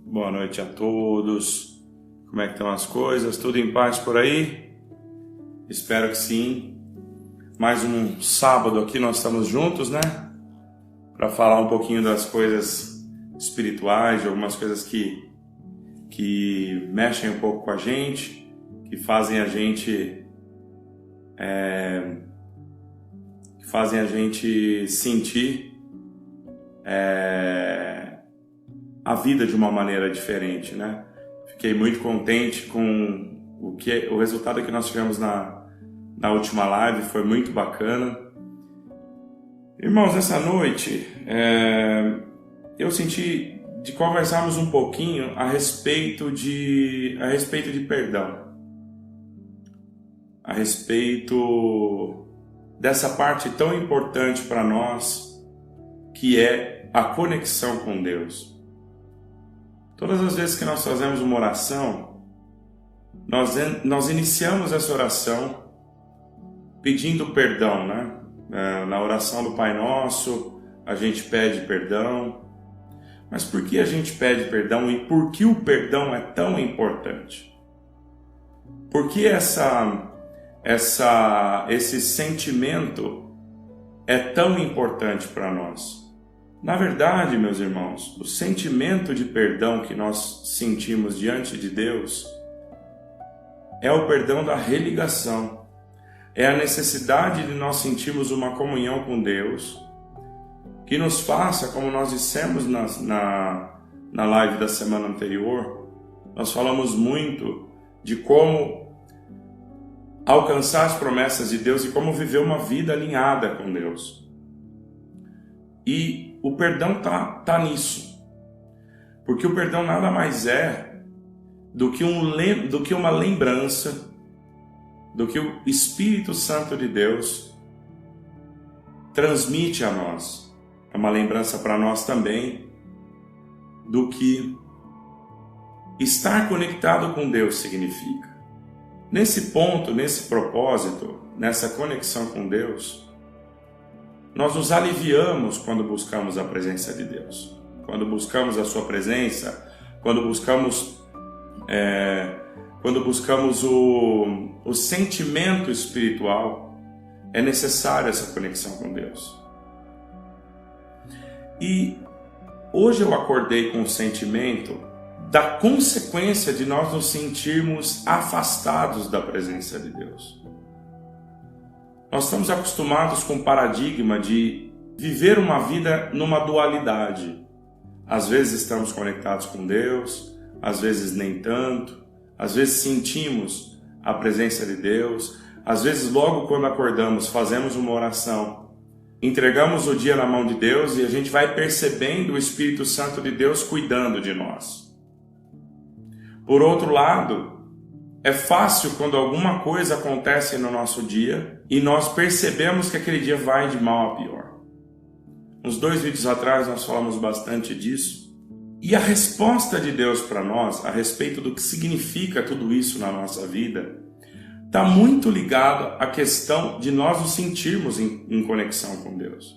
Boa noite a todos. Como é que estão as coisas? Tudo em paz por aí? Espero que sim. Mais um sábado aqui nós estamos juntos, né? Para falar um pouquinho das coisas espirituais, de algumas coisas que mexem um pouco com a gente, que fazem a gente sentir a vida de uma maneira diferente, né? Fiquei muito contente com o resultado que nós tivemos na última live, foi muito bacana. Irmãos, essa noite eu senti de conversarmos um pouquinho a respeito de perdão, a respeito dessa parte tão importante para nós, que é a conexão com Deus. Todas as vezes que nós fazemos uma oração, nós iniciamos essa oração pedindo perdão, né? Na oração do Pai Nosso, a gente pede perdão. Mas por que a gente pede perdão e por que o perdão é tão importante? Por que esse sentimento é tão importante para nós? Na verdade, meus irmãos, o sentimento de perdão que nós sentimos diante de Deus é o perdão da religação. É a necessidade de nós sentirmos uma comunhão com Deus que nos faça, como nós dissemos na live da semana anterior, nós falamos muito de como alcançar as promessas de Deus e como viver uma vida alinhada com Deus. E o perdão tá nisso, porque o perdão nada mais é do que uma lembrança, do que o Espírito Santo de Deus transmite a nós. É uma lembrança para nós também do que estar conectado com Deus significa. Nesse ponto, nesse propósito, nessa conexão com Deus, nós nos aliviamos quando buscamos a presença de Deus. Quando buscamos a sua presença, quando buscamos o sentimento espiritual, é necessária essa conexão com Deus. E hoje eu acordei com o sentimento da consequência de nós nos sentirmos afastados da presença de Deus. Nós estamos acostumados com o paradigma de viver uma vida numa dualidade. Às vezes estamos conectados com Deus, às vezes nem tanto, às vezes sentimos a presença de Deus, às vezes logo quando acordamos fazemos uma oração, entregamos o dia na mão de Deus e a gente vai percebendo o Espírito Santo de Deus cuidando de nós. Por outro lado, é fácil quando alguma coisa acontece no nosso dia e nós percebemos que aquele dia vai de mal a pior. Uns 2 vídeos atrás nós falamos bastante disso. E a resposta de Deus para nós, a respeito do que significa tudo isso na nossa vida, está muito ligado à questão de nós nos sentirmos em conexão com Deus.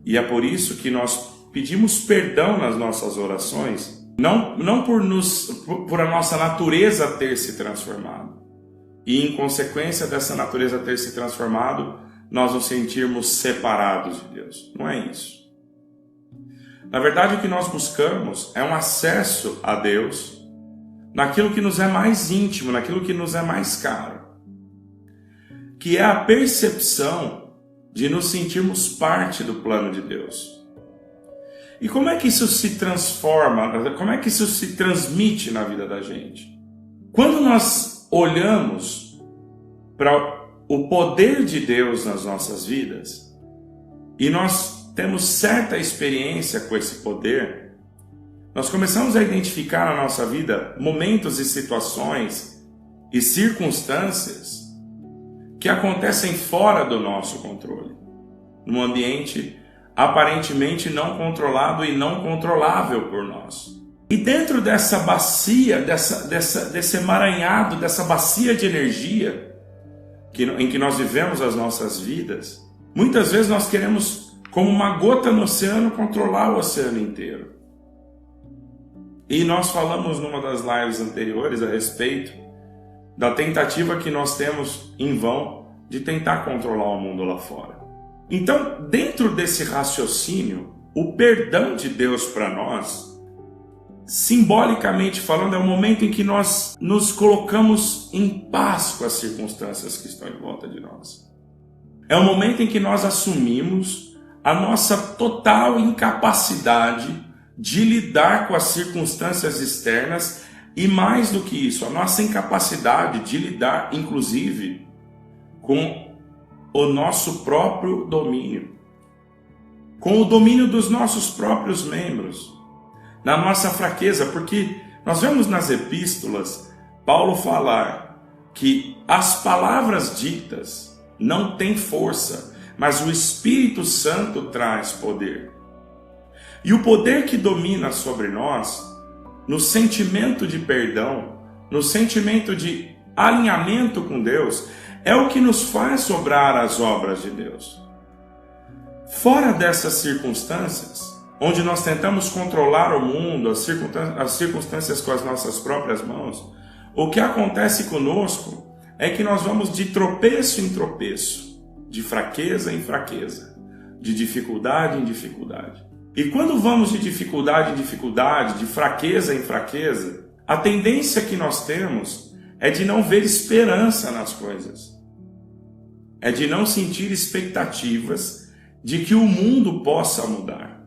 E é por isso que nós pedimos perdão nas nossas orações, não por a nossa natureza ter se transformado. E em consequência dessa natureza ter se transformado, nós nos sentirmos separados de Deus. Não é isso. Na verdade, o que nós buscamos é um acesso a Deus naquilo que nos é mais íntimo, naquilo que nos é mais caro, que é a percepção de nos sentirmos parte do plano de Deus. E como é que isso se transforma, como é que isso se transmite na vida da gente? Quando nós olhamos para o poder de Deus nas nossas vidas, e nós temos certa experiência com esse poder, nós começamos a identificar na nossa vida momentos e situações e circunstâncias que acontecem fora do nosso controle, num ambiente aparentemente não controlado e não controlável por nós. E dentro dessa bacia, desse emaranhado, dessa bacia de energia em que nós vivemos as nossas vidas, muitas vezes nós queremos, como uma gota no oceano, controlar o oceano inteiro. E nós falamos numa das lives anteriores a respeito da tentativa que nós temos em vão de tentar controlar o mundo lá fora. Então, dentro desse raciocínio, o perdão de Deus para nós, simbolicamente falando, é o momento em que nós nos colocamos em paz com as circunstâncias que estão em volta de nós. É o momento em que nós assumimos a nossa total incapacidade de lidar com as circunstâncias externas e, mais do que isso, a nossa incapacidade de lidar, inclusive, com o nosso próprio domínio, com o domínio dos nossos próprios membros, na nossa fraqueza, porque nós vemos nas epístolas Paulo falar que as palavras ditas não têm força, mas o Espírito Santo traz poder. E o poder que domina sobre nós, no sentimento de perdão, no sentimento de alinhamento com Deus, é o que nos faz sobrar as obras de Deus. Fora dessas circunstâncias, onde nós tentamos controlar o mundo, as circunstâncias com as nossas próprias mãos, o que acontece conosco é que nós vamos de tropeço em tropeço, de fraqueza em fraqueza, de dificuldade em dificuldade. E quando vamos de dificuldade em dificuldade, de fraqueza em fraqueza, a tendência que nós temos é de não ver esperança nas coisas. É de não sentir expectativas de que o mundo possa mudar,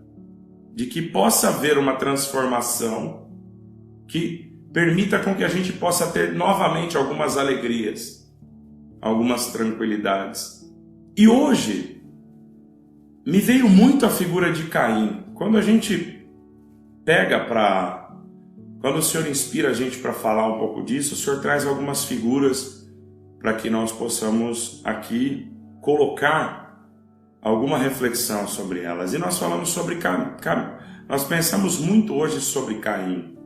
de que possa haver uma transformação que permita com que a gente possa ter novamente algumas alegrias, algumas tranquilidades. E hoje me veio muito a figura de Caim. Quando a gente quando o Senhor inspira a gente para falar um pouco disso, o Senhor traz algumas figuras para que nós possamos aqui colocar alguma reflexão sobre elas. E nós falamos sobre nós pensamos muito hoje sobre Caim.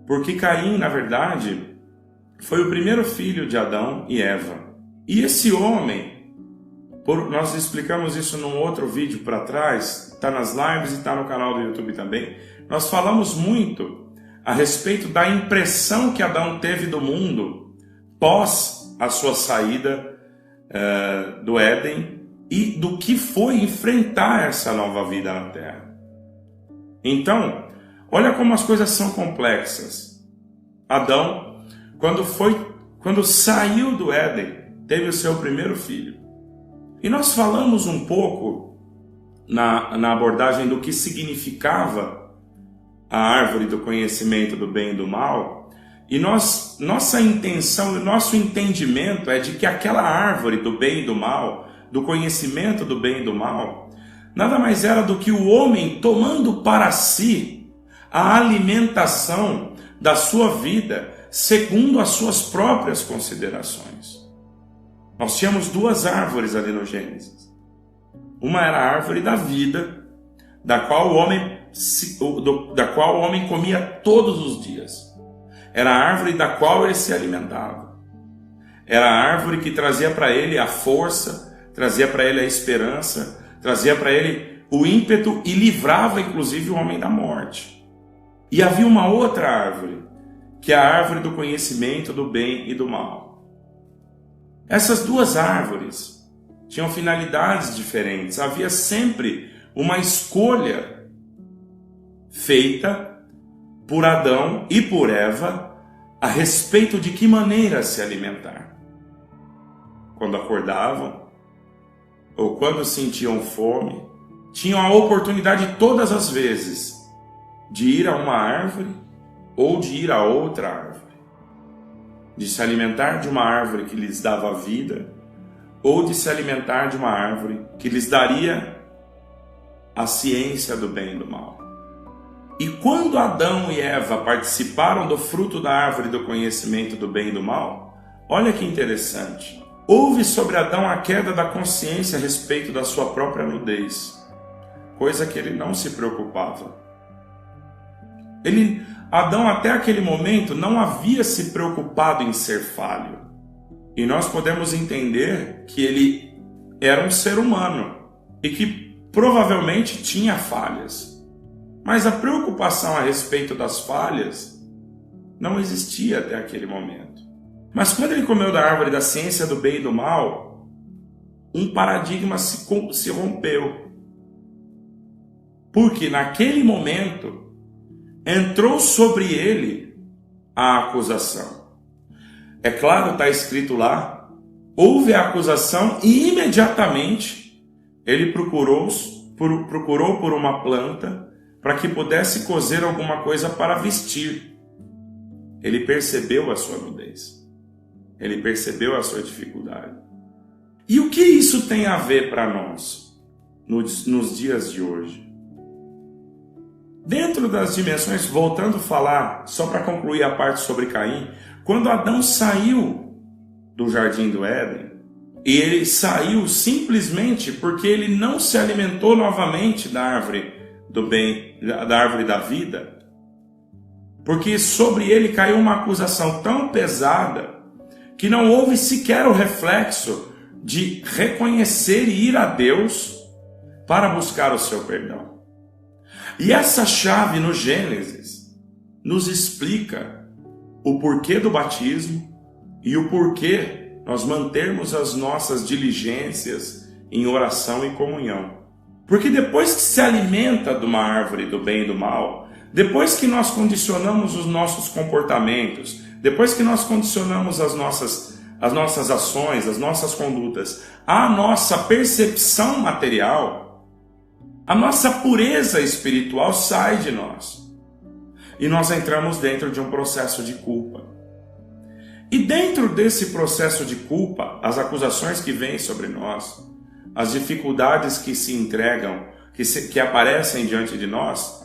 Porque Caim, na verdade, foi o primeiro filho de Adão e Eva. E esse homem, nós explicamos isso num outro vídeo para trás, está nas lives e está no canal do YouTube também. Nós falamos muito a respeito da impressão que Adão teve do mundo pós a sua saída do Éden e do que foi enfrentar essa nova vida na Terra. Então, olha como as coisas são complexas. Adão, quando saiu do Éden, teve o seu primeiro filho. E nós falamos um pouco na abordagem do que significava a árvore do conhecimento do bem e do mal. E nossa intenção, nosso entendimento é de que aquela árvore do bem e do mal, do conhecimento do bem e do mal, nada mais era do que o homem tomando para si a alimentação da sua vida segundo as suas próprias considerações. Nós tínhamos duas árvores ali no Gênesis. Uma era a árvore da vida, da qual o homem comia todos os dias. Era a árvore da qual ele se alimentava. Era a árvore que trazia para ele a força, trazia para ele a esperança, trazia para ele o ímpeto e livrava inclusive o homem da morte. E havia uma outra árvore, que é a árvore do conhecimento do bem e do mal. Essas duas árvores tinham finalidades diferentes. Havia sempre uma escolha feita por Adão e por Eva a respeito de que maneira se alimentar. Quando acordavam ou quando sentiam fome, tinham a oportunidade todas as vezes de ir a uma árvore ou de ir a outra árvore, de se alimentar de uma árvore que lhes dava vida ou de se alimentar de uma árvore que lhes daria a ciência do bem e do mal. E quando Adão e Eva participaram do fruto da árvore do conhecimento do bem e do mal, olha que interessante, houve sobre Adão a queda da consciência a respeito da sua própria nudez, coisa que ele não se preocupava. Adão até aquele momento não havia se preocupado em ser falho. E nós podemos entender que ele era um ser humano e que provavelmente tinha falhas. Mas a preocupação a respeito das falhas não existia até aquele momento. Mas quando ele comeu da árvore da ciência do bem e do mal, um paradigma se rompeu. Porque naquele momento entrou sobre ele a acusação. É claro, está escrito lá, houve a acusação e imediatamente ele procurou por uma planta para que pudesse cozer alguma coisa para vestir. Ele percebeu a sua nudez. Ele percebeu a sua dificuldade. E o que isso tem a ver para nós nos dias de hoje? Dentro das dimensões, voltando a falar, só para concluir a parte sobre Caim, quando Adão saiu do jardim do Éden, e ele saiu simplesmente porque ele não se alimentou novamente da árvore do bem, da árvore da vida, porque sobre ele caiu uma acusação tão pesada que não houve sequer o reflexo de reconhecer e ir a Deus para buscar o seu perdão. E essa chave no Gênesis nos explica o porquê do batismo e o porquê nós mantermos as nossas diligências em oração e comunhão. Porque depois que se alimenta de uma árvore do bem e do mal, depois que nós condicionamos os nossos comportamentos, depois que nós condicionamos as nossas ações, as nossas condutas, a nossa percepção material, a nossa pureza espiritual sai de nós. E nós entramos dentro de um processo de culpa. E dentro desse processo de culpa, as acusações que vêm sobre nós, as dificuldades que se entregam, que aparecem diante de nós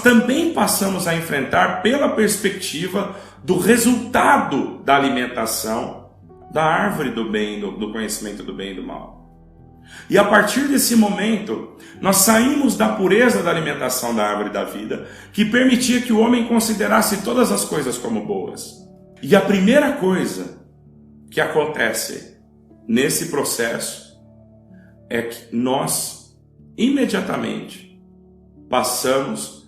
também passamos a enfrentar pela perspectiva do resultado da alimentação da árvore do bem, do conhecimento do bem e do mal. E a partir desse momento, nós saímos da pureza da alimentação da árvore da vida, que permitia que o homem considerasse todas as coisas como boas. E a primeira coisa que acontece nesse processo é que nós, imediatamente, passamos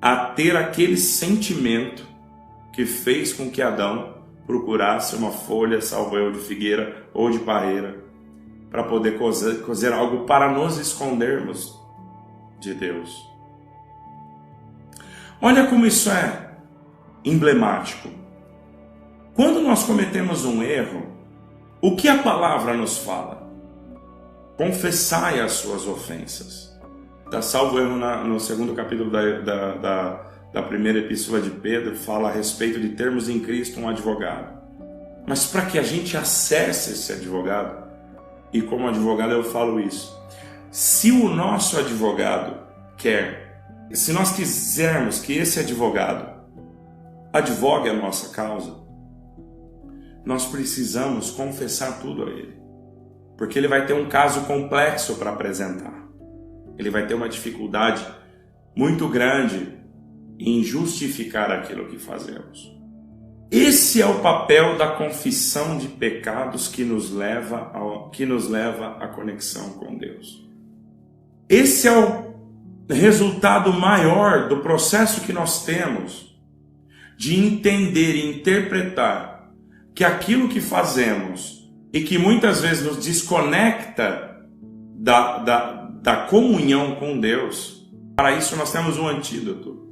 a ter aquele sentimento que fez com que Adão procurasse uma folha, salvo eu, de figueira ou de parreira, para poder cozer algo para nos escondermos de Deus. Olha como isso é emblemático. Quando nós cometemos um erro, o que a palavra nos fala? Confessai as suas ofensas. Está salvo erro no segundo capítulo da primeira epístola de Pedro, fala a respeito de termos em Cristo um advogado. Mas para que a gente acesse esse advogado, e como advogado eu falo isso, se o nosso advogado se nós quisermos que esse advogado advogue a nossa causa, nós precisamos confessar tudo a ele. Porque ele vai ter um caso complexo para apresentar. Ele vai ter uma dificuldade muito grande em justificar aquilo que fazemos. Esse é o papel da confissão de pecados que nos leva à conexão com Deus. Esse é o resultado maior do processo que nós temos de entender e interpretar que aquilo que fazemos e que muitas vezes nos desconecta da comunhão com Deus, para isso nós temos um antídoto.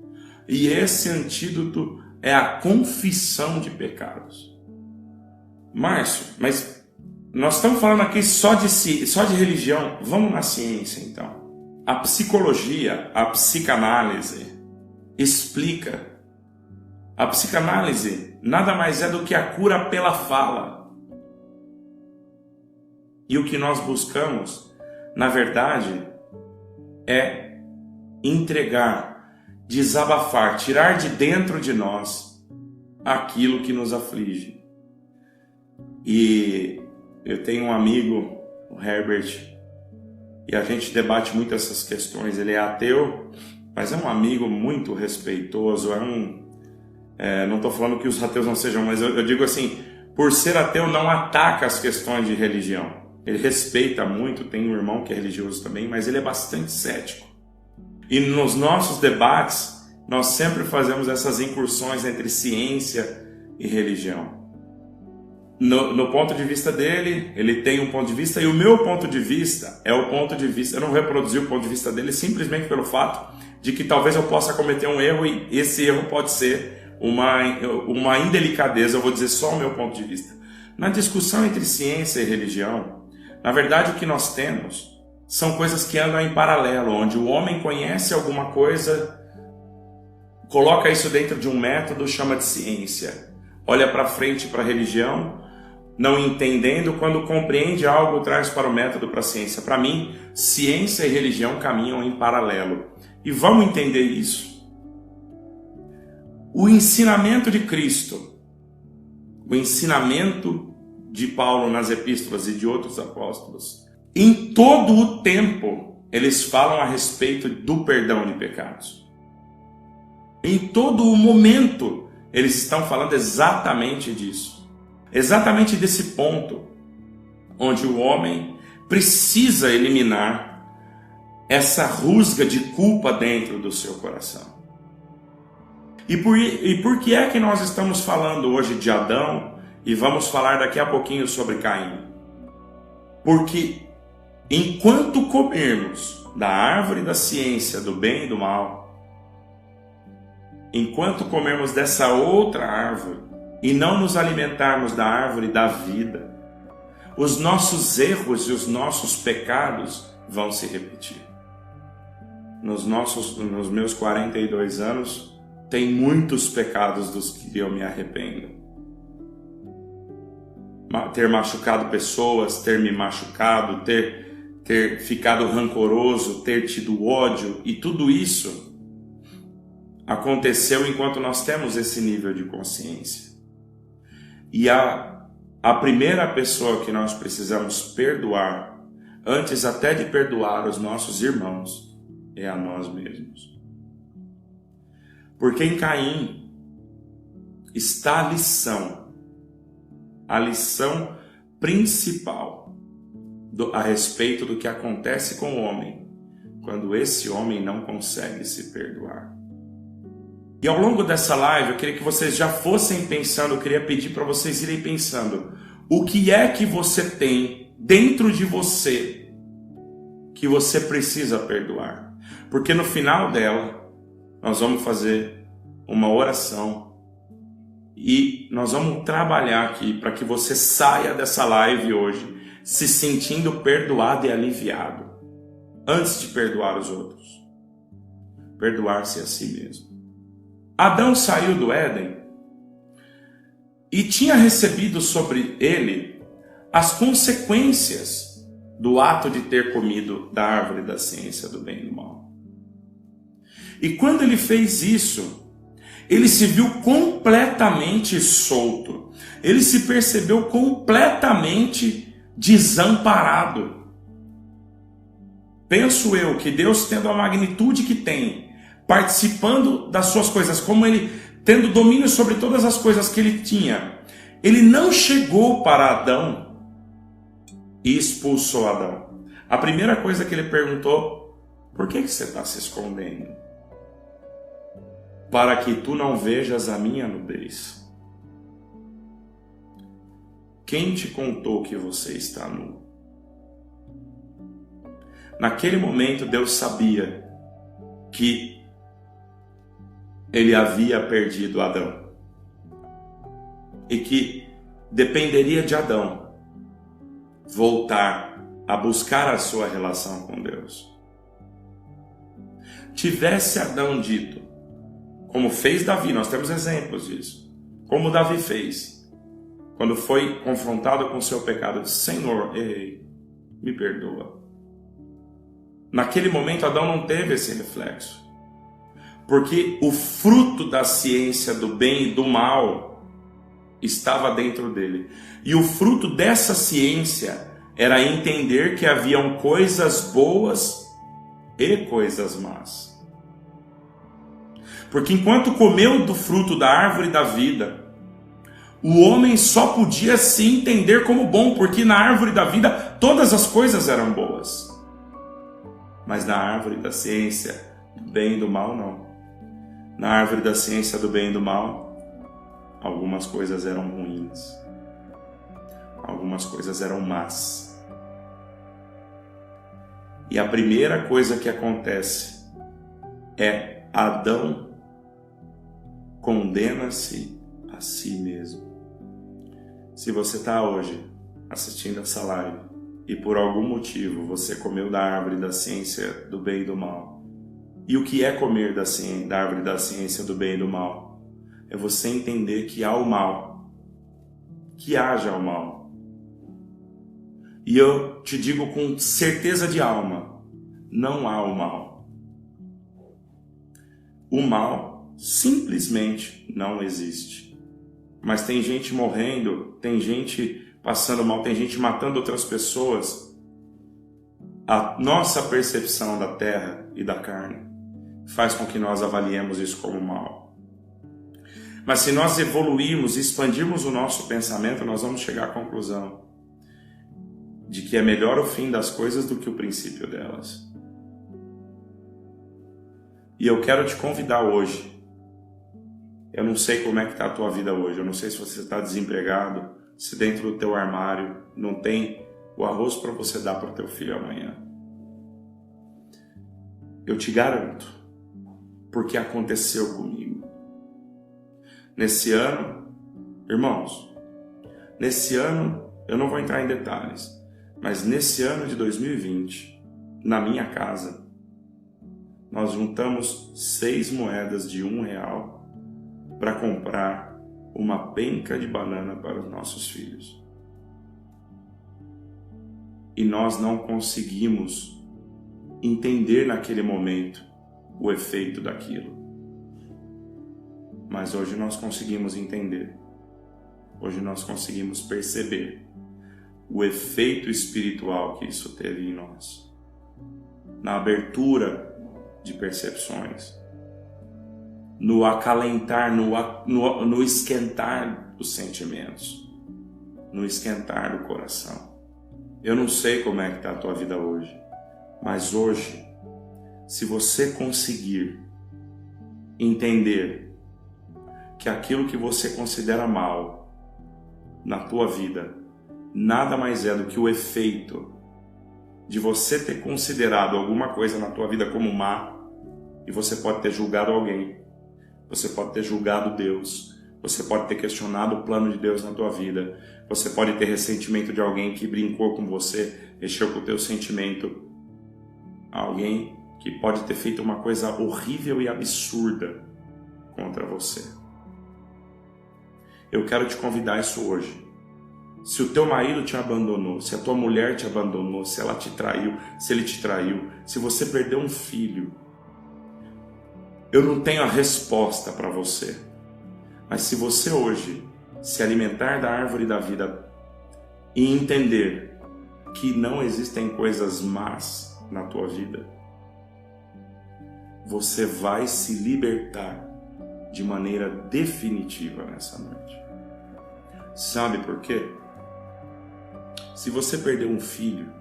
E esse antídoto é a confissão de pecados. Márcio, mas nós estamos falando aqui só de religião. Vamos na ciência então. A psicologia, a psicanálise explica. A psicanálise nada mais é do que a cura pela fala. E o que nós buscamos, na verdade, é entregar, desabafar, tirar de dentro de nós aquilo que nos aflige. E eu tenho um amigo, o Herbert, e a gente debate muito essas questões. Ele é ateu, mas é um amigo muito respeitoso. Não estou falando que os ateus não sejam, mas eu digo assim, por ser ateu não ataca as questões de religião. Ele respeita muito, tem um irmão que é religioso também, mas ele é bastante cético. E nos nossos debates, nós sempre fazemos essas incursões entre ciência e religião. No ponto de vista dele, ele tem um ponto de vista, e o meu ponto de vista é o ponto de vista. Eu não reproduzi o ponto de vista dele simplesmente pelo fato de que talvez eu possa cometer um erro, e esse erro pode ser uma indelicadeza. Eu vou dizer só o meu ponto de vista. Na discussão entre ciência e religião, na verdade o que nós temos são coisas que andam em paralelo, onde o homem conhece alguma coisa, coloca isso dentro de um método, chama de ciência. Olha para frente para a religião, não entendendo, quando compreende algo, traz para o método, para a ciência. Para mim, ciência e religião caminham em paralelo. E vamos entender isso. O ensinamento de Cristo, o ensinamento de Paulo nas epístolas e de outros apóstolos, em todo o tempo, eles falam a respeito do perdão de pecados. Em todo o momento, eles estão falando exatamente disso. Exatamente desse ponto, onde o homem precisa eliminar essa rusga de culpa dentro do seu coração. E por que é que nós estamos falando hoje de Adão e vamos falar daqui a pouquinho sobre Caim? Porque enquanto comermos da árvore da ciência do bem e do mal, enquanto comermos dessa outra árvore e não nos alimentarmos da árvore da vida, os nossos erros e os nossos pecados vão se repetir. Nos meus 42 anos, tem muitos pecados dos que eu me arrependo. Ter machucado pessoas, ter me machucado, ter ficado rancoroso, ter tido ódio, e tudo isso aconteceu enquanto nós temos esse nível de consciência. E a primeira pessoa que nós precisamos perdoar, antes até de perdoar os nossos irmãos, é a nós mesmos. Porque em Caim está a lição principal a respeito do que acontece com o homem, quando esse homem não consegue se perdoar. E ao longo dessa live, eu queria que vocês já fossem pensando, eu queria pedir para vocês irem pensando, o que é que você tem dentro de você que você precisa perdoar? Porque no final dela, nós vamos fazer uma oração e nós vamos trabalhar aqui para que você saia dessa live hoje se sentindo perdoado e aliviado, antes de perdoar os outros. Perdoar-se a si mesmo. Adão saiu do Éden e tinha recebido sobre ele as consequências do ato de ter comido da árvore da ciência do bem e do mal. E quando ele fez isso, ele se viu completamente solto. Ele se percebeu completamente desamparado. Penso eu que Deus, tendo a magnitude que tem, participando das suas coisas, como ele tendo domínio sobre todas as coisas que ele tinha, ele não chegou para Adão e expulsou Adão. A primeira coisa que ele perguntou: por que você está se escondendo? Para que tu não vejas a minha nudez. Quem te contou que você está nu? Naquele momento Deus sabia que ele havia perdido Adão e que dependeria de Adão voltar a buscar a sua relação com Deus. Tivesse Adão dito, como fez Davi, nós temos exemplos disso, como Davi fez, quando foi confrontado com o seu pecado, disse: Senhor, errei, me perdoa. Naquele momento Adão não teve esse reflexo, porque o fruto da ciência do bem e do mal estava dentro dele. E o fruto dessa ciência era entender que haviam coisas boas e coisas más. Porque enquanto comeu do fruto da árvore da vida, o homem só podia se entender como bom, porque na árvore da vida todas as coisas eram boas. Mas na árvore da ciência, Do bem e do mal, não. Na árvore da ciência do bem e do mal, algumas coisas eram ruins. Algumas coisas eram más. E a primeira coisa que acontece é Adão condena-se a si mesmo. Se você está hoje assistindo essa live e por algum motivo você comeu da árvore da ciência do bem e do mal, e o que é comer da árvore da ciência do bem e do mal? É você entender que há o mal, que haja o mal. E eu te digo com certeza de alma, não há o mal. O mal simplesmente não existe. Mas tem gente morrendo, tem gente passando mal, tem gente matando outras pessoas. A nossa percepção da terra e da carne faz com que nós avaliemos isso como mal. Mas se nós evoluirmos e expandirmos o nosso pensamento, nós vamos chegar à conclusão de que é melhor o fim das coisas do que o princípio delas. E eu quero te convidar hoje. Eu não sei como é que está a tua vida hoje. Eu não sei se você está desempregado, se dentro do teu armário não tem o arroz para você dar para o teu filho amanhã. Eu te garanto, porque aconteceu comigo. Nesse ano, irmãos, nesse ano, eu não vou entrar em detalhes, mas nesse ano de 2020, na minha casa, nós juntamos 6 moedas de R$1 para comprar uma penca de banana para os nossos filhos. E nós não conseguimos entender naquele momento o efeito daquilo. Mas hoje nós conseguimos entender. Hoje nós conseguimos perceber o efeito espiritual que isso teve em nós. Na abertura de percepções. No acalentar, no esquentar dos sentimentos. No esquentar do coração. Eu não sei como é que está a tua vida hoje. Mas hoje, se você conseguir entender que aquilo que você considera mal na tua vida nada mais é do que o efeito de você ter considerado alguma coisa na tua vida como má, e você pode ter julgado alguém, você pode ter julgado Deus, você pode ter questionado o plano de Deus na tua vida, você pode ter ressentimento de alguém que brincou com você, mexeu com o teu sentimento, alguém que pode ter feito uma coisa horrível e absurda contra você. Eu quero te convidar isso hoje. Se o teu marido te abandonou, se a tua mulher te abandonou, se ela te traiu, se ele te traiu, se você perdeu um filho, eu não tenho a resposta para você. Mas se você hoje se alimentar da árvore da vida e entender que não existem coisas más na tua vida, você vai se libertar de maneira definitiva nessa noite. Sabe por quê? Se você perdeu um filho,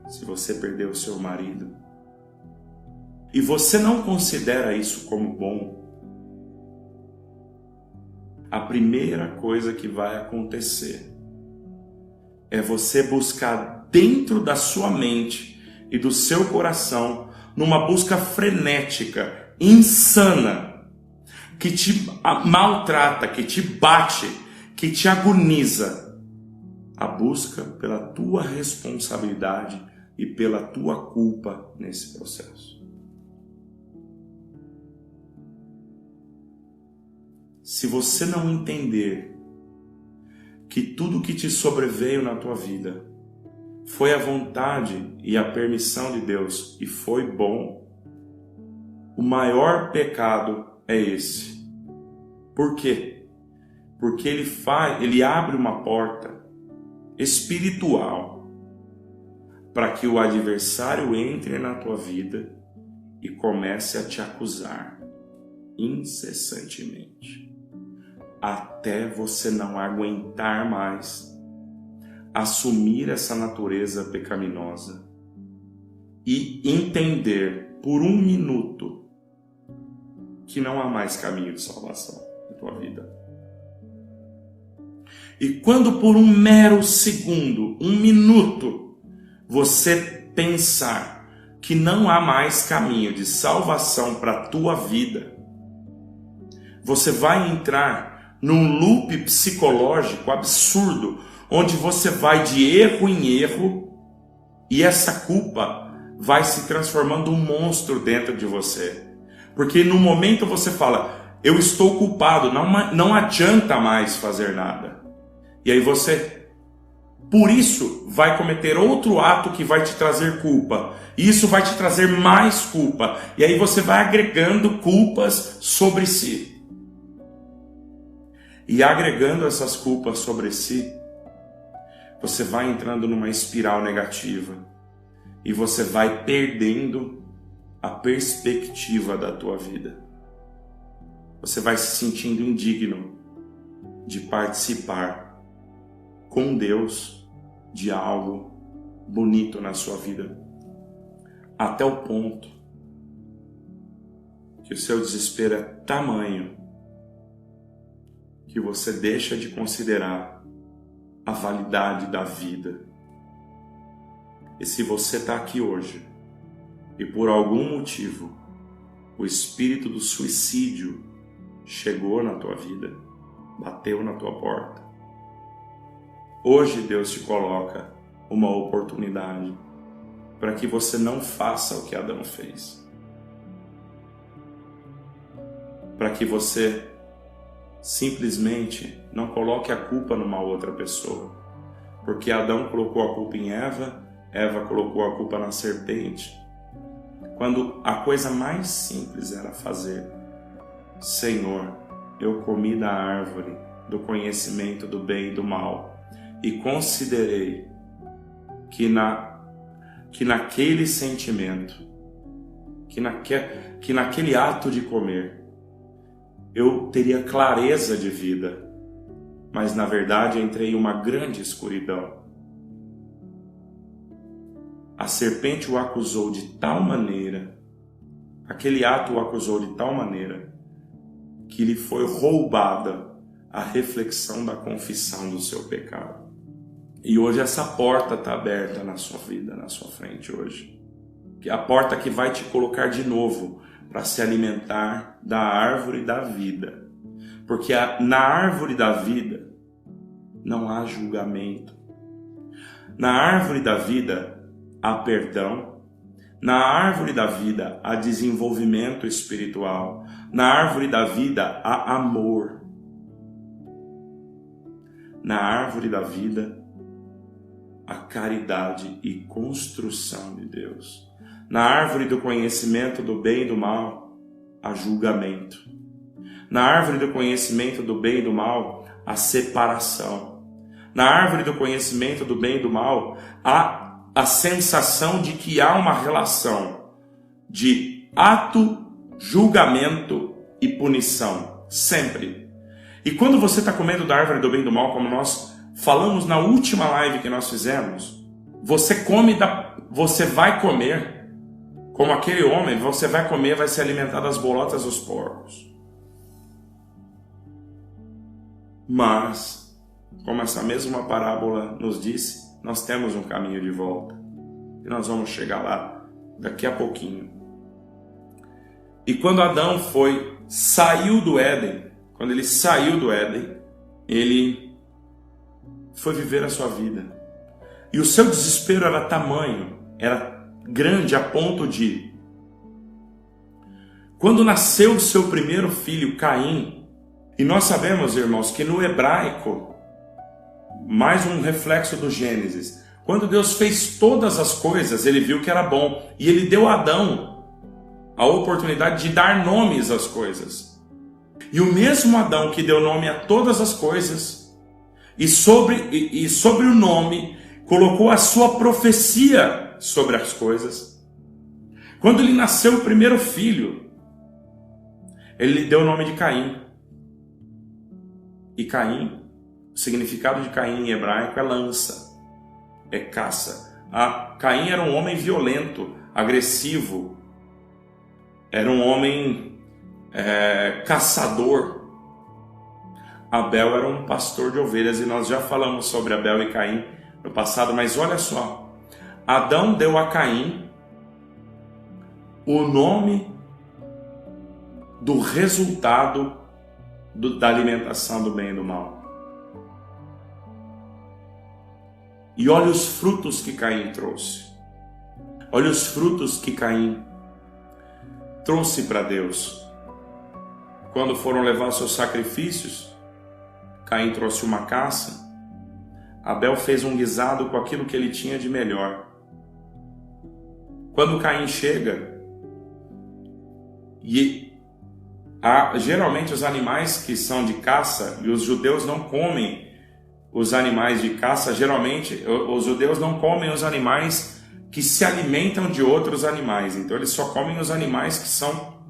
se você perdeu o seu marido, e você não considera isso como bom, a primeira coisa que vai acontecer é você buscar dentro da sua mente e do seu coração, numa busca frenética, insana, que te maltrata, que te bate, que te agoniza, a busca pela tua responsabilidade e pela tua culpa nesse processo. Se você não entender que tudo que te sobreveio na tua vida foi a vontade e a permissão de Deus e foi bom, o maior pecado é esse. Por quê? Porque ele abre uma porta espiritual para que o adversário entre na tua vida e comece a te acusar incessantemente, até você não aguentar mais assumir essa natureza pecaminosa e entender por um minuto que não há mais caminho de salvação na tua vida. E quando por um mero segundo, um minuto, você pensar que não há mais caminho de salvação para a tua vida, você vai entrar num loop psicológico absurdo, onde você vai de erro em erro e essa culpa vai se transformando um monstro dentro de você. Porque no momento você fala, eu estou culpado, não adianta mais fazer nada. E aí você, por isso, vai cometer outro ato que vai te trazer culpa. E isso vai te trazer mais culpa. E aí você vai agregando culpas sobre si. E agregando essas culpas sobre si, você vai entrando numa espiral negativa. E você vai perdendo a perspectiva da tua vida. Você vai se sentindo indigno de participar com Deus de algo bonito na sua vida. Até o ponto que o seu desespero é tamanho que você deixa de considerar a validade da vida. E se você está aqui hoje e por algum motivo o espírito do suicídio chegou na tua vida, bateu na tua porta, hoje Deus te coloca uma oportunidade para que você não faça o que Adão fez. Para que você simplesmente não coloque a culpa numa outra pessoa. Porque Adão colocou a culpa em Eva, Eva colocou a culpa na serpente. Quando a coisa mais simples era fazer, Senhor, eu comi da árvore do conhecimento do bem e do mal e considerei que naquele sentimento, que naquele ato de comer, eu teria clareza de vida, mas na verdade entrei em uma grande escuridão. A serpente o acusou de tal maneira, aquele ato o acusou de tal maneira, que lhe foi roubada a reflexão da confissão do seu pecado. E hoje essa porta está aberta na sua vida, na sua frente hoje. Que é a porta que vai te colocar de novo para se alimentar da árvore da vida. Porque na árvore da vida não há julgamento. Na árvore da vida há perdão. Na árvore da vida há desenvolvimento espiritual. Na árvore da vida há amor. Na árvore da vida há caridade e construção de Deus. Na árvore do conhecimento do bem e do mal há julgamento. Na árvore do conhecimento do bem e do mal há separação. Na árvore do conhecimento do bem e do mal há a sensação de que há uma relação de ato, julgamento e punição, sempre. E quando você está comendo da árvore do bem e do mal, como nós falamos na última live que nós fizemos, você vai comer, como aquele homem, você vai comer, vai se alimentar das bolotas dos porcos. Mas, como essa mesma parábola nos disse, nós temos um caminho de volta. E nós vamos chegar lá daqui a pouquinho. E quando Adão saiu do Éden, quando ele saiu do Éden, ele foi viver a sua vida. E o seu desespero era tamanho, era grande a ponto de, quando nasceu o seu primeiro filho, Caim, e nós sabemos, irmãos, que no hebraico, mais um reflexo do Gênesis, quando Deus fez todas as coisas, ele viu que era bom, e ele deu a Adão a oportunidade de dar nomes às coisas. E o mesmo Adão que deu nome a todas as coisas, e sobre o nome, colocou a sua profecia sobre as coisas. Quando ele nasceu o primeiro filho, ele lhe deu o nome de Caim. E Caim, o significado de Caim em hebraico é lança, é caça. Caim era um homem violento, agressivo, era um homem caçador. Abel era um pastor de ovelhas, e nós já falamos sobre Abel e Caim no passado, mas olha só, Adão deu a Caim o nome do resultado da alimentação do bem e do mal. E olha os frutos que Caim trouxe. Olha os frutos que Caim trouxe para Deus. Quando foram levar os seus sacrifícios, Caim trouxe uma caça. Abel fez um guisado com aquilo que ele tinha de melhor. Quando Caim chega, geralmente os animais que são de caça, e os judeus não comem os animais de caça, geralmente os judeus não comem os animais que se alimentam de outros animais, então eles só comem os animais que são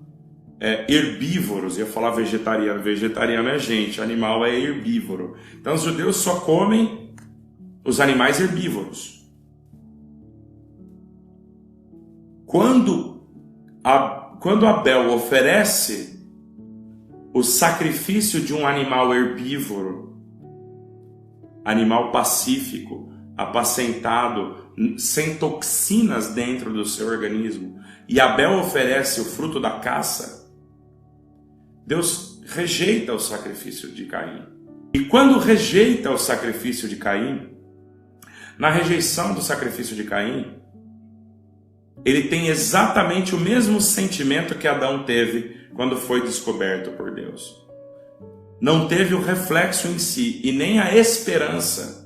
herbívoros. Eu ia falar vegetariano, vegetariano é gente, animal é herbívoro. Então os judeus só comem os animais herbívoros. Quando Abel oferece o sacrifício de um animal herbívoro, animal pacífico, apacentado, sem toxinas dentro do seu organismo, e Abel oferece o fruto da caça, Deus rejeita o sacrifício de Caim. E quando rejeita o sacrifício de Caim, na rejeição do sacrifício de Caim, ele tem exatamente o mesmo sentimento que Adão teve quando foi descoberto por Deus. Não teve o reflexo em si, e nem a esperança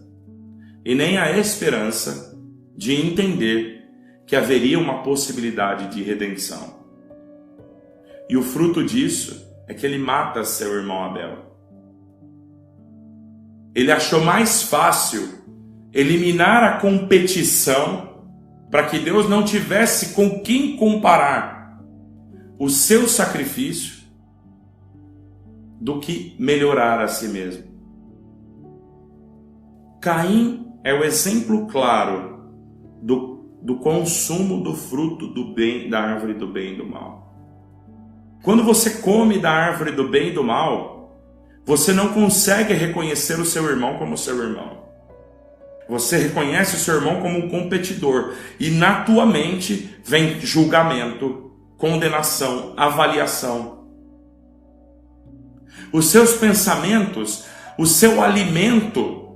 de entender que haveria uma possibilidade de redenção. E o fruto disso é que ele mata seu irmão Abel. Ele achou mais fácil eliminar a competição para que Deus não tivesse com quem comparar o seu sacrifício do que melhorar a si mesmo. Caim é o exemplo claro do consumo do fruto do bem, da árvore do bem e do mal. Quando você come da árvore do bem e do mal, você não consegue reconhecer o seu irmão como seu irmão. Você reconhece o seu irmão como um competidor, e na tua mente vem julgamento, condenação, avaliação. Os seus pensamentos, o seu alimento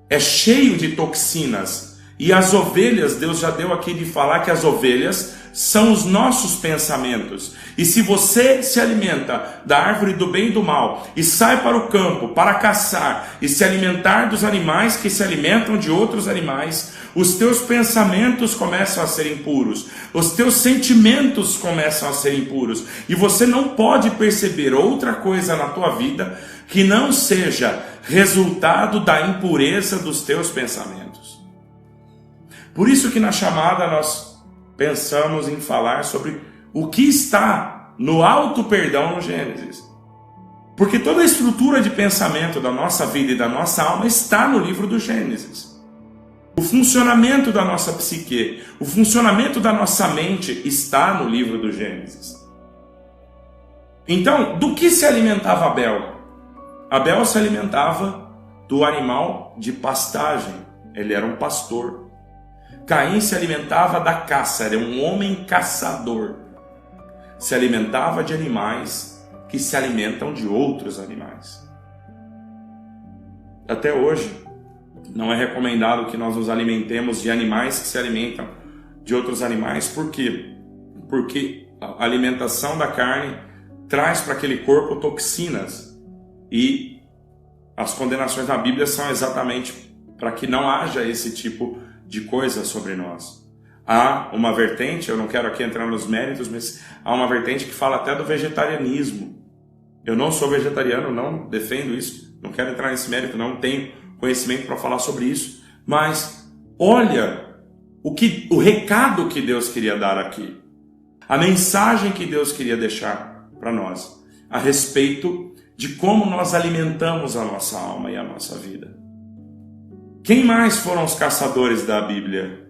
é cheio de toxinas. E as ovelhas, Deus já deu aqui de falar que as ovelhas são os nossos pensamentos. E se você se alimenta da árvore do bem e do mal e sai para o campo para caçar e se alimentar dos animais que se alimentam de outros animais, os teus pensamentos começam a ser impuros, os teus sentimentos começam a ser impuros, e você não pode perceber outra coisa na tua vida que não seja resultado da impureza dos teus pensamentos. Por isso que na chamada nós pensamos em falar sobre o que está no auto perdão no Gênesis. Porque toda a estrutura de pensamento da nossa vida e da nossa alma está no livro do Gênesis. O funcionamento da nossa psique, o funcionamento da nossa mente está no livro do Gênesis. Então, do que se alimentava Abel? Abel se alimentava do animal de pastagem. Ele era um pastor. Caim se alimentava da caça, era um homem caçador. Se alimentava de animais que se alimentam de outros animais. Até hoje, não é recomendado que nós nos alimentemos de animais que se alimentam de outros animais. Por quê? Porque a alimentação da carne traz para aquele corpo toxinas. E as condenações na Bíblia são exatamente para que não haja esse tipo de coisa sobre nós. Há uma vertente, eu não quero aqui entrar nos méritos, mas há uma vertente que fala até do vegetarianismo. Eu não sou vegetariano, não defendo isso, não quero entrar nesse mérito, não tenho conhecimento para falar sobre isso, mas olha o recado que Deus queria dar aqui, a mensagem que Deus queria deixar para nós, a respeito de como nós alimentamos a nossa alma e a nossa vida. Quem mais foram os caçadores da Bíblia?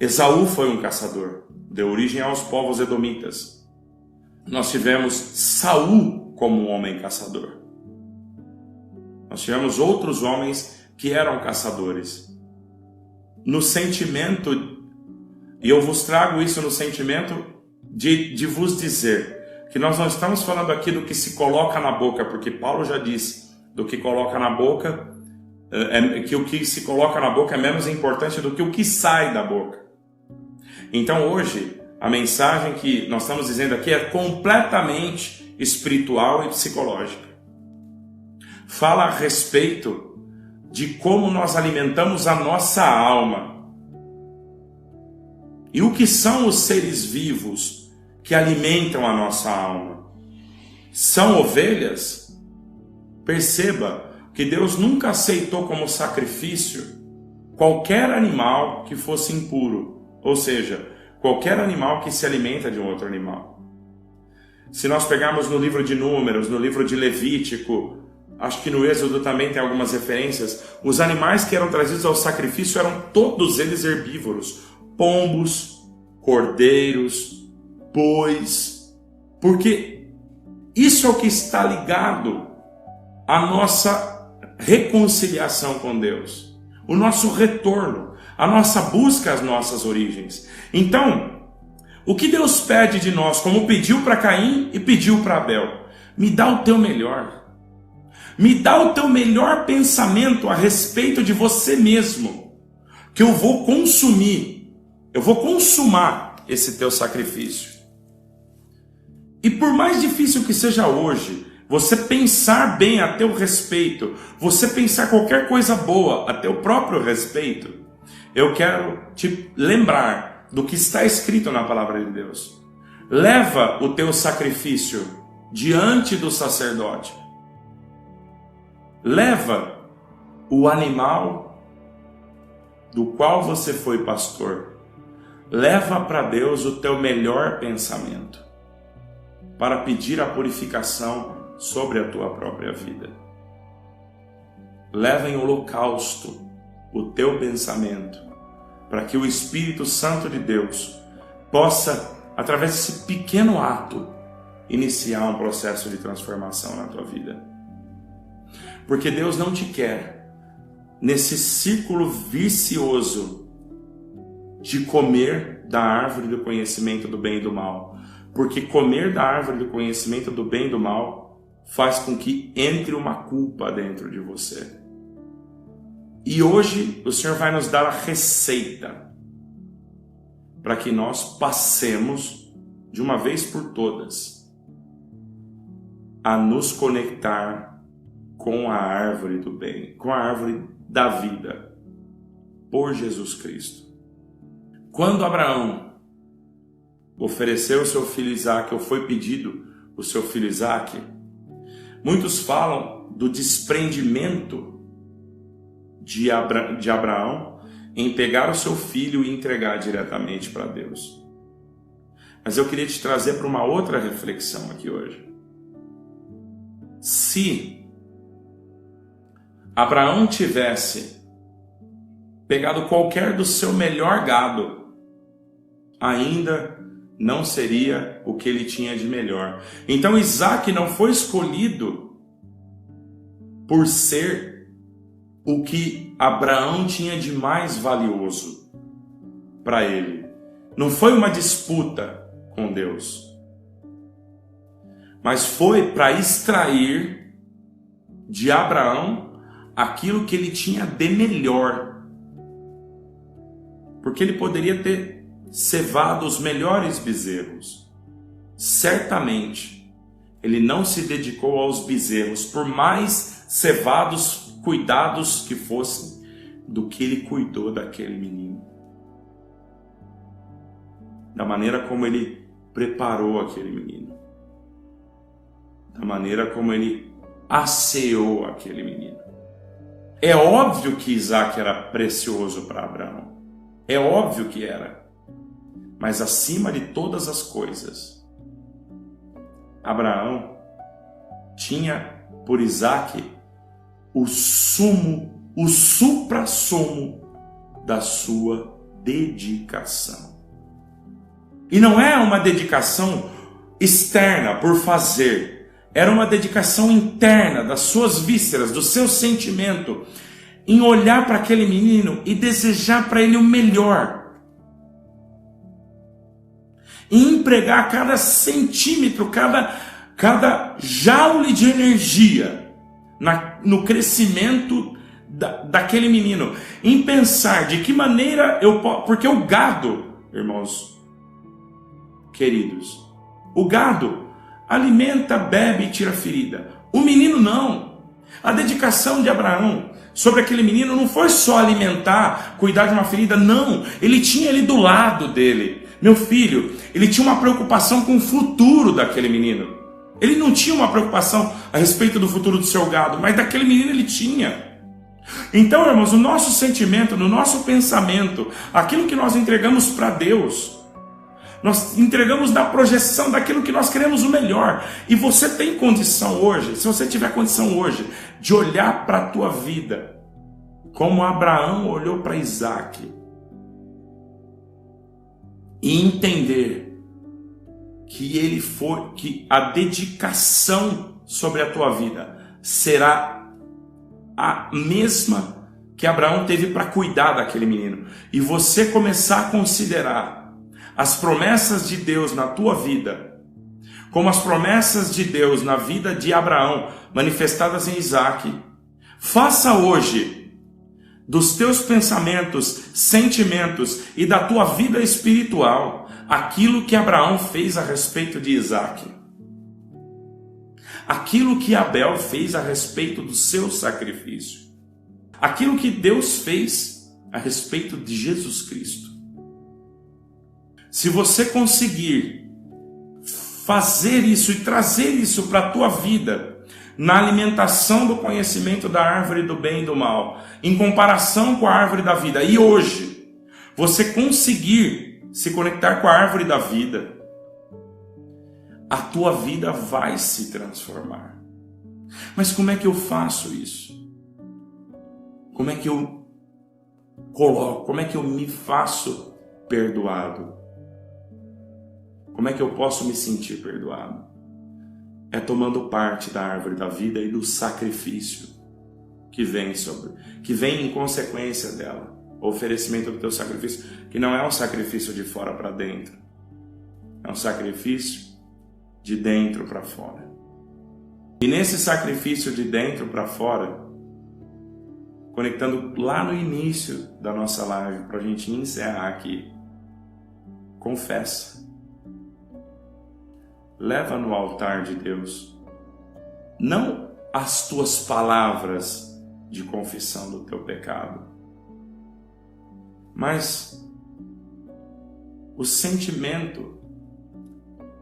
Esaú foi um caçador, deu origem aos povos edomitas. Nós tivemos Saul como um homem caçador. Nós tivemos outros homens que eram caçadores. No sentimento, e eu vos trago isso no sentimento de vos dizer que nós não estamos falando aqui do que se coloca na boca, porque Paulo já disse, do que coloca na boca, que o que se coloca na boca é menos importante do que o que sai da boca. Então hoje, a mensagem que nós estamos dizendo aqui é completamente espiritual e psicológica. Fala a respeito de como nós alimentamos a nossa alma. E o que são os seres vivos que alimentam a nossa alma? São ovelhas? Perceba que Deus nunca aceitou como sacrifício qualquer animal que fosse impuro, ou seja, qualquer animal que se alimenta de um outro animal. Se nós pegarmos no livro de Números, no livro de Levítico, acho que no Êxodo também tem algumas referências, os animais que eram trazidos ao sacrifício eram todos eles herbívoros, pombos, cordeiros, bois, porque isso é o que está ligado à nossa reconciliação com Deus, o nosso retorno, a nossa busca às nossas origens. Então, o que Deus pede de nós, como pediu para Caim e pediu para Abel? Me dá o teu melhor. Me dá o teu melhor pensamento a respeito de você mesmo, que eu vou consumir, eu vou consumar esse teu sacrifício. E por mais difícil que seja hoje, você pensar bem a teu respeito, você pensar qualquer coisa boa a teu próprio respeito, eu quero te lembrar do que está escrito na palavra de Deus. Leva o teu sacrifício diante do sacerdote. Leva o animal do qual você foi pastor. Leva para Deus o teu melhor pensamento para pedir a purificação sobre a tua própria vida. Leva em holocausto o teu pensamento, para que o Espírito Santo de Deus possa, através desse pequeno ato, iniciar um processo de transformação na tua vida. Porque Deus não te quer nesse círculo vicioso de comer da árvore do conhecimento do bem e do mal. Porque comer da árvore do conhecimento do bem e do mal faz com que entre uma culpa dentro de você. E hoje o Senhor vai nos dar a receita para que nós passemos, de uma vez por todas, a nos conectar com a árvore do bem, com a árvore da vida, por Jesus Cristo. Quando Abraão ofereceu o seu filho Isaque, ou foi pedido o seu filho Isaque, muitos falam do desprendimento de Abraão em pegar o seu filho e entregar diretamente para Deus. Mas eu queria te trazer para uma outra reflexão aqui hoje. Se Abraão tivesse pegado qualquer do seu melhor gado, ainda não seria o que ele tinha de melhor. Então Isaque não foi escolhido por ser o que Abraão tinha de mais valioso para ele. Não foi uma disputa com Deus, mas foi para extrair de Abraão aquilo que ele tinha de melhor. Porque ele poderia ter cevado os melhores bezerros. Certamente, ele não se dedicou aos bezerros, por mais cevados, cuidados que fossem, do que ele cuidou daquele menino. Da maneira como ele preparou aquele menino. Da maneira como ele asseou aquele menino. É óbvio que Isaque era precioso para Abraão. É óbvio que era. Mas acima de todas as coisas, Abraão tinha por Isaque o sumo, o suprassumo da sua dedicação. E não é uma dedicação externa por fazer. Era uma dedicação interna das suas vísceras, do seu sentimento, em olhar para aquele menino e desejar para ele o melhor. E empregar cada centímetro, cada joule de energia no crescimento daquele menino. Em pensar de que maneira eu posso... Porque o gado, irmãos queridos, o gado alimenta, bebe e tira ferida. O menino não. A dedicação de Abraão sobre aquele menino não foi só alimentar, cuidar de uma ferida, não. Ele tinha ele do lado dele. Meu filho, ele tinha uma preocupação com o futuro daquele menino. Ele não tinha uma preocupação a respeito do futuro do seu gado, mas daquele menino ele tinha. Então, irmãos, no nosso sentimento, no nosso pensamento, aquilo que nós entregamos para Deus, nós entregamos da projeção daquilo que nós queremos o melhor. E você tem condição hoje, se você tiver condição hoje, de olhar para a tua vida como Abraão olhou para Isaac e entender que a dedicação sobre a tua vida será a mesma que Abraão teve para cuidar daquele menino, e você começar a considerar as promessas de Deus na tua vida como as promessas de Deus na vida de Abraão manifestadas em Isaac. Faça hoje dos teus pensamentos, sentimentos e da tua vida espiritual aquilo que Abraão fez a respeito de Isaac, aquilo que Abel fez a respeito do seu sacrifício, aquilo que Deus fez a respeito de Jesus Cristo. Se você conseguir fazer isso e trazer isso para a tua vida, na alimentação do conhecimento da árvore do bem e do mal, em comparação com a árvore da vida, e hoje você conseguir se conectar com a árvore da vida, a tua vida vai se transformar. Mas como é que eu faço isso? Como é que eu coloco? Como é que eu me faço perdoado? Como é que eu posso me sentir perdoado? É tomando parte da árvore da vida e do sacrifício que vem em consequência dela. O oferecimento do teu sacrifício, que não é um sacrifício de fora para dentro, é um sacrifício de dentro para fora. E nesse sacrifício de dentro para fora, conectando lá no início da nossa live, para a gente encerrar aqui, confessa. Leva no altar de Deus, não as tuas palavras de confissão do teu pecado, mas o sentimento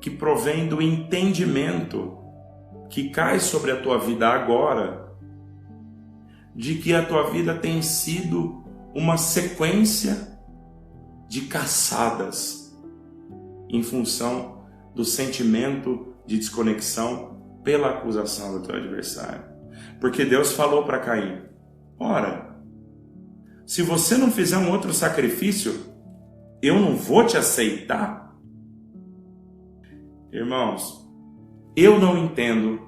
que provém do entendimento que cai sobre a tua vida agora, de que a tua vida tem sido uma sequência de caçadas em função do sentimento de desconexão pela acusação do teu adversário. Porque Deus falou para Caim: ora, se você não fizer um outro sacrifício, eu não vou te aceitar. Irmãos, eu não entendo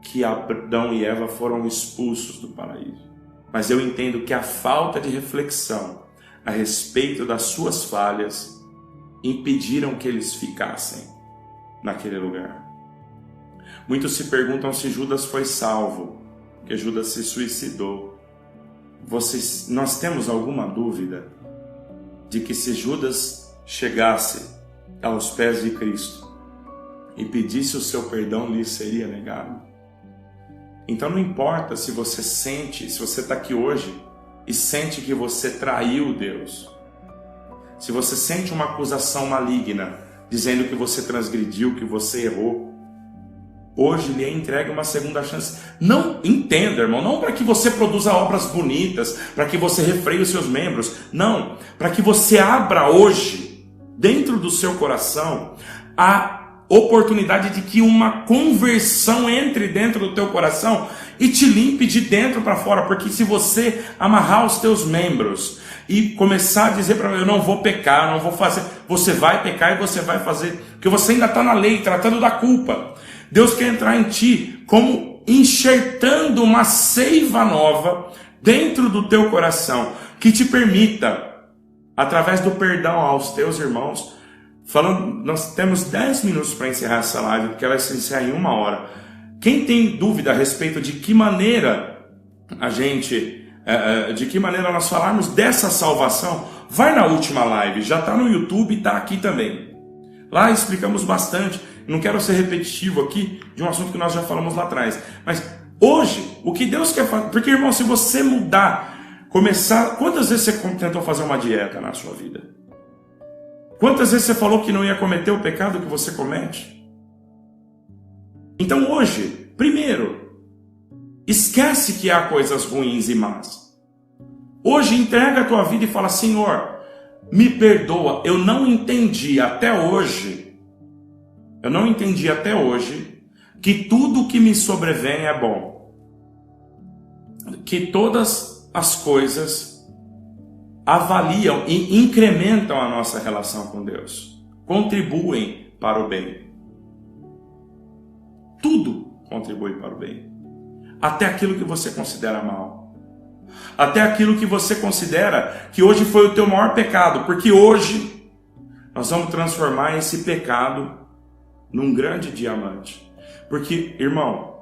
que Adão e Eva foram expulsos do paraíso, mas eu entendo que a falta de reflexão a respeito das suas falhas impediram que eles ficassem naquele lugar. Muitos se perguntam se Judas foi salvo, porque Judas se suicidou. Nós temos alguma dúvida de que se Judas chegasse aos pés de Cristo e pedisse o seu perdão, lhe seria negado? Então não importa se você está aqui hoje e sente que você traiu Deus, se você sente uma acusação maligna dizendo que você transgrediu, que você errou, hoje lhe é entregue uma segunda chance. Não entenda, irmão, não para que você produza obras bonitas, para que você refreie os seus membros, não, para que você abra hoje, dentro do seu coração, a oportunidade de que uma conversão entre dentro do teu coração e te limpe de dentro para fora, porque se você amarrar os teus membros e começar a dizer para eu não vou pecar, eu não vou fazer, você vai pecar e você vai fazer, porque você ainda está na lei, tratando da culpa. Deus quer entrar em ti como enxertando uma seiva nova dentro do teu coração, que te permita, através do perdão aos teus irmãos, falando, nós temos 10 minutos para encerrar essa live, porque ela se encerra em 1 hora. Quem tem dúvida a respeito de que maneira de que maneira nós falarmos dessa salvação, vai na última live, já está no YouTube e está aqui também. Lá explicamos bastante, não quero ser repetitivo aqui de um assunto que nós já falamos lá atrás, mas hoje, o que Deus quer fazer, porque irmão, se você mudar, começar, quantas vezes você tentou fazer uma dieta na sua vida? Quantas vezes você falou que não ia cometer o pecado que você comete? Então hoje, primeiro, esquece que há coisas ruins e más. Hoje entrega a tua vida e fala, Senhor, me perdoa, eu não entendi até hoje que tudo que me sobrevém é bom. Que todas as coisas avaliam e incrementam a nossa relação com Deus. Contribuem para o bem. Tudo contribui para o bem. Até aquilo que você considera mal. Até aquilo que você considera que hoje foi o teu maior pecado. Porque hoje nós vamos transformar esse pecado num grande diamante. Porque, irmão,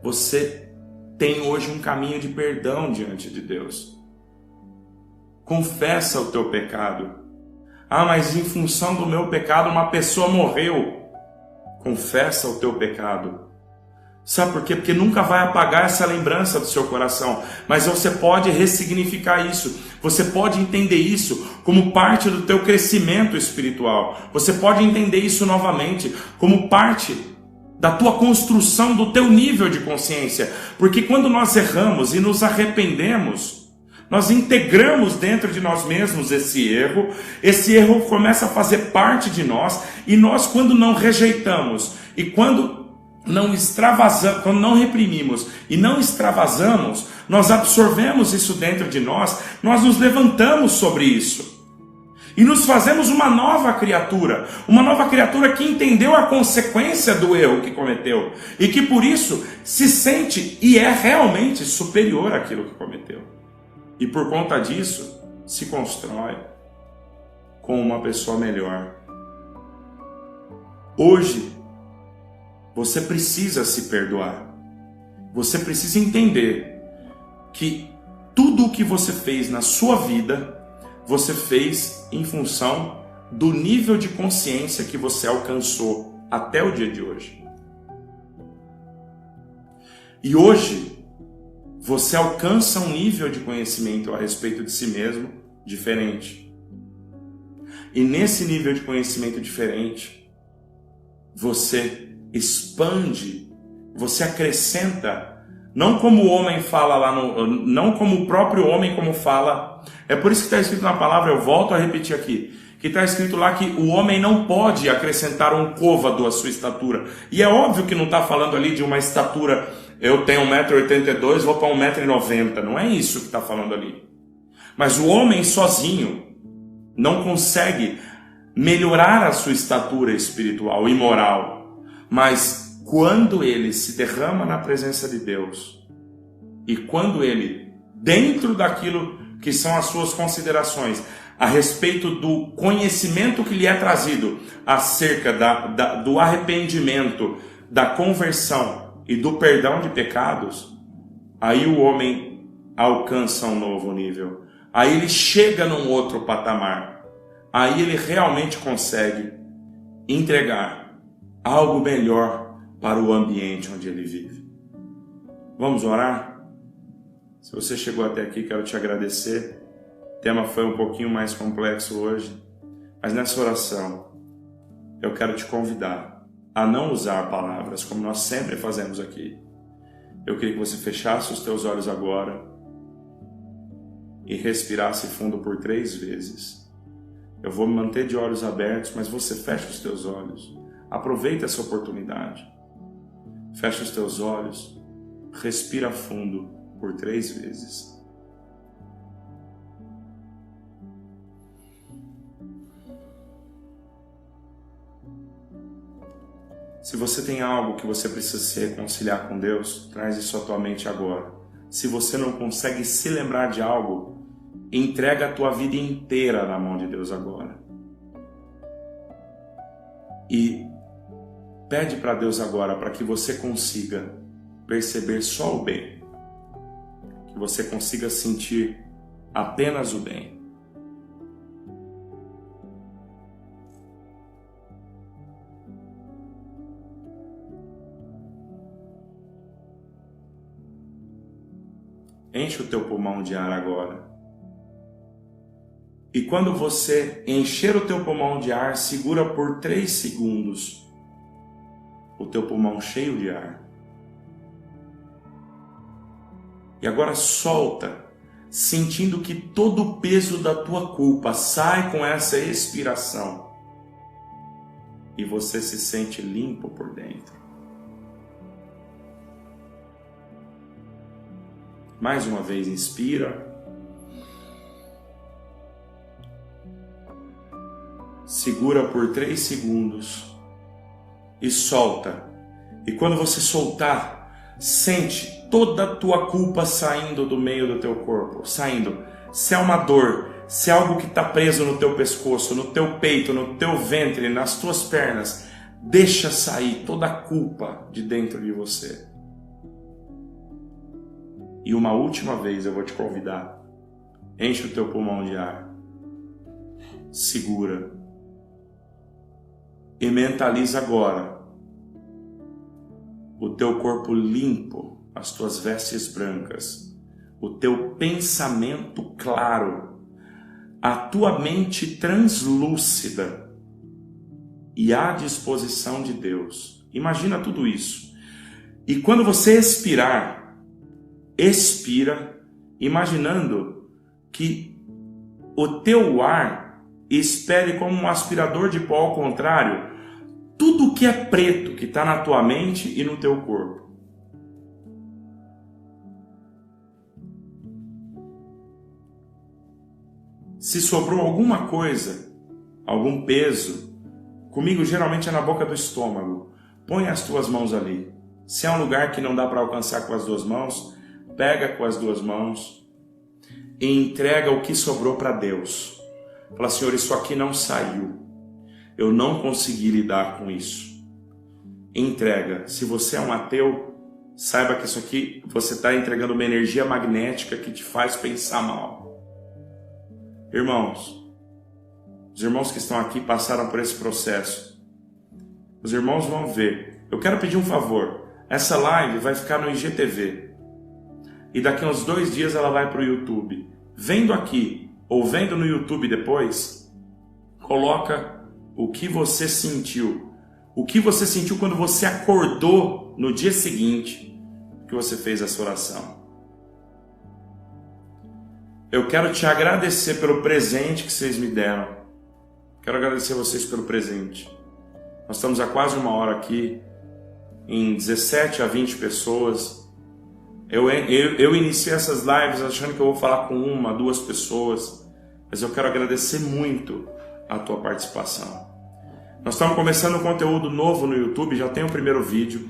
você tem hoje um caminho de perdão diante de Deus. Confessa o teu pecado. Ah, mas em função do meu pecado uma pessoa morreu. Confessa o teu pecado. Sabe por quê? Porque nunca vai apagar essa lembrança do seu coração. Mas você pode ressignificar isso. Você pode entender isso como parte do teu crescimento espiritual. Você pode entender isso novamente como parte da tua construção do teu nível de consciência. Porque quando nós erramos e nos arrependemos, nós integramos dentro de nós mesmos esse erro começa a fazer parte de nós, e nós, quando não rejeitamos e quando não extravasamos, quando não reprimimos e não extravasamos, nós absorvemos isso dentro de nós, nós nos levantamos sobre isso e nos fazemos uma nova criatura que entendeu a consequência do erro que cometeu e que por isso se sente e é realmente superior àquilo que cometeu. E por conta disso, se constrói como uma pessoa melhor. Hoje, você precisa se perdoar. Você precisa entender que tudo o que você fez na sua vida, você fez em função do nível de consciência que você alcançou até o dia de hoje. E hoje, você alcança um nível de conhecimento a respeito de si mesmo diferente. E nesse nível de conhecimento diferente, você expande, você acrescenta, não como o homem fala lá não como o próprio homem como fala. É por isso que está escrito na palavra, eu volto a repetir aqui, que está escrito lá que o homem não pode acrescentar um côvado à sua estatura. E é óbvio que não está falando ali de uma estatura, eu tenho 1,82 m, vou para 1,90 m, não é isso que está falando ali. Mas o homem sozinho não consegue melhorar a sua estatura espiritual e moral. Mas quando ele se derrama na presença de Deus, e quando ele, dentro daquilo que são as suas considerações, a respeito do conhecimento que lhe é trazido acerca do arrependimento, da conversão e do perdão de pecados, aí o homem alcança um novo nível. Aí ele chega num outro patamar. Aí ele realmente consegue entregar algo melhor para o ambiente onde ele vive. Vamos orar? Se você chegou até aqui, quero te agradecer. O tema foi um pouquinho mais complexo hoje, mas nessa oração eu quero te convidar a não usar palavras como nós sempre fazemos aqui. Eu queria que você fechasse os teus olhos agora e respirasse fundo por 3 vezes. Eu vou me manter de olhos abertos, mas você fecha os teus olhos. Aproveita essa oportunidade. Fecha os teus olhos, respira fundo por 3 vezes. Se você tem algo que você precisa se reconciliar com Deus, traz isso à tua mente agora. Se você não consegue se lembrar de algo, entrega a tua vida inteira na mão de Deus agora. E pede para Deus agora para que você consiga perceber só o bem. Que você consiga sentir apenas o bem. Enche o teu pulmão de ar agora. E quando você encher o teu pulmão de ar, segura por 3 segundos o teu pulmão cheio de ar. E agora solta, sentindo que todo o peso da tua culpa sai com essa expiração. E você se sente limpo por dentro. Mais uma vez, inspira. Segura por 3 segundos e solta. E quando você soltar, sente toda a tua culpa saindo do meio do teu corpo, saindo. Se é uma dor, se é algo que está preso no teu pescoço, no teu peito, no teu ventre, nas tuas pernas, deixa sair toda a culpa de dentro de você. E uma última vez eu vou te convidar. Enche o teu pulmão de ar. Segura. E mentaliza agora o teu corpo limpo, as tuas vestes brancas, o teu pensamento claro, a tua mente translúcida e à disposição de Deus. Imagina tudo isso. E quando você expirar, expira, imaginando que o teu ar espere como um aspirador de pó ao contrário, tudo que é preto que está na tua mente e no teu corpo. Se sobrou alguma coisa, algum peso, comigo geralmente é na boca do estômago, põe as tuas mãos ali. Se é um lugar que não dá para alcançar com as 2 mãos, pega com as 2 mãos e entrega o que sobrou para Deus. Fala, Senhor, isso aqui não saiu. Eu não consegui lidar com isso. Entrega. Se você é um ateu, saiba que isso aqui, você está entregando uma energia magnética que te faz pensar mal. Irmãos, os irmãos que estão aqui passaram por esse processo. Os irmãos vão ver. Eu quero pedir um favor. Essa live vai ficar no IGTV. E daqui a uns 2 dias ela vai para o YouTube. Vendo aqui, ou vendo no YouTube depois, coloca o que você sentiu. O que você sentiu quando você acordou no dia seguinte que você fez essa oração. Eu quero te agradecer pelo presente que vocês me deram. Quero agradecer a vocês pelo presente. Nós estamos há quase 1 hora aqui, em 17 a 20 pessoas. Eu iniciei essas lives achando que eu vou falar com 1, 2 pessoas, mas eu quero agradecer muito a tua participação. Nós estamos começando um conteúdo novo no YouTube, já tem o primeiro vídeo,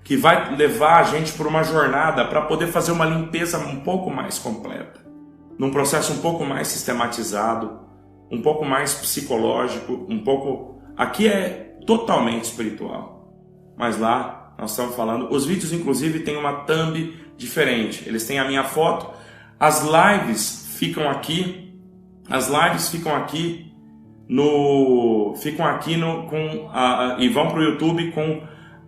que vai levar a gente por uma jornada para poder fazer uma limpeza um pouco mais completa, num processo um pouco mais sistematizado, um pouco mais psicológico, Aqui é totalmente espiritual, mas lá nós estamos falando, os vídeos inclusive têm uma thumb diferente, eles têm a minha foto, as lives ficam aqui e vão para o YouTube com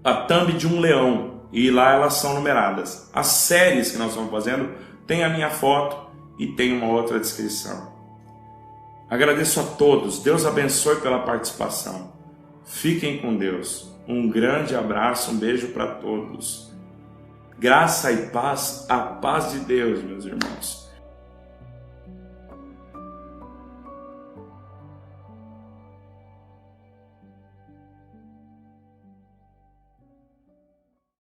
a thumb de um leão, e lá elas são numeradas. As séries que nós estamos fazendo tem a minha foto e tem uma outra descrição. Agradeço a todos, Deus abençoe pela participação. Fiquem com Deus. Um grande abraço, um beijo para todos. Graça e paz, a paz de Deus, meus irmãos.